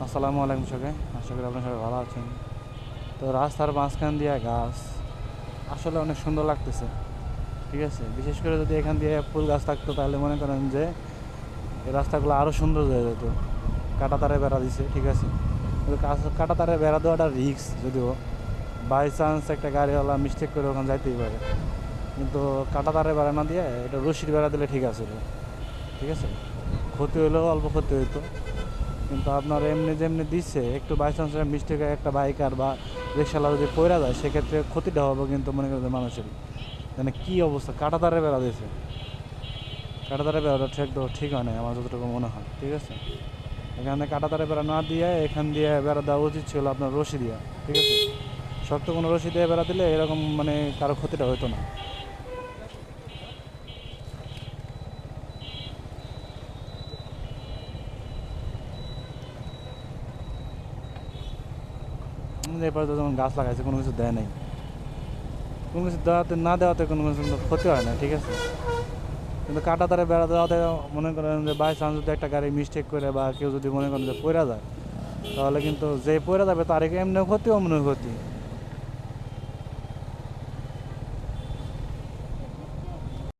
আসসালামু আলাইকুম সবাই, আশা করি আপনার সবাই ভালো আছেন। তো রাস্তার মাঝখান দিয়ে গাছ আসলে অনেক সুন্দর লাগতেছে, ঠিক আছে। বিশেষ করে যদি এখান দিয়ে ফুল গাছ থাকতো তাহলে মনে করেন যে এই রাস্তাগুলো আরও সুন্দর হয়ে যেত। কাঁটা তারে বেড়া দিছে, ঠিক আছে, কিন্তু কাঁটা তারে বেড়া দেওয়াটা রিস্ক, যদিও বাই চান্স একটা গাড়িওয়ালা মিস্টেক করে ওখানে যাইতেই পারে। কিন্তু কাঁটা তারে বেড়া না দিয়ে এটা রশির বেড়া দিলে ঠিক আছে, ঠিক আছে। ক্ষতি হইলেও অল্প ক্ষতি হইতো, কিন্তু আপনার এমনি যেমনি দিচ্ছে একটু বাই চান্স মিস্টেকে একটা বাইকার বা রিক্সাওয়ালা যদি পড়া যায় সেক্ষেত্রে ক্ষতিটা হবে কিন্তু মনে করেন যে মানুষের। মানে কী অবস্থা, কাঁটাতারে বেড়া দিয়েছে, কাঁটাতারে বেড়াটা ঠিক হয় না আমার যতটুকু মনে হয়, ঠিক আছে। এখানে কাঁটাতারে বেড়া না দিয়ে এখান দিয়ে বেড়া দেওয়া উচিত ছিল আপনার রশি দিয়া, ঠিক আছে। শক্ত কোনো রশি দিয়ে বেড়া দিলে এরকম মানে কারো ক্ষতিটা হতো না। এরপরে তো যেমন গাছ লাগাইছে কোনো কিছু দেয় নাই, কোনো কিছু দেওয়াতে না দেওয়াতে কোনো কিছু ক্ষতি হয় না, ঠিক আছে। কিন্তু কাঁটা তারে বেড়া দেওয়াতে মনে করেন যে বাই চান্স যদি একটা গাড়ি মিস্টেক করে বা কেউ যদি মনে করেন যে পড়া যায়, তাহলে কিন্তু যে পড়ে যাবে তার এমনিও ক্ষতি অমনিও ক্ষতি।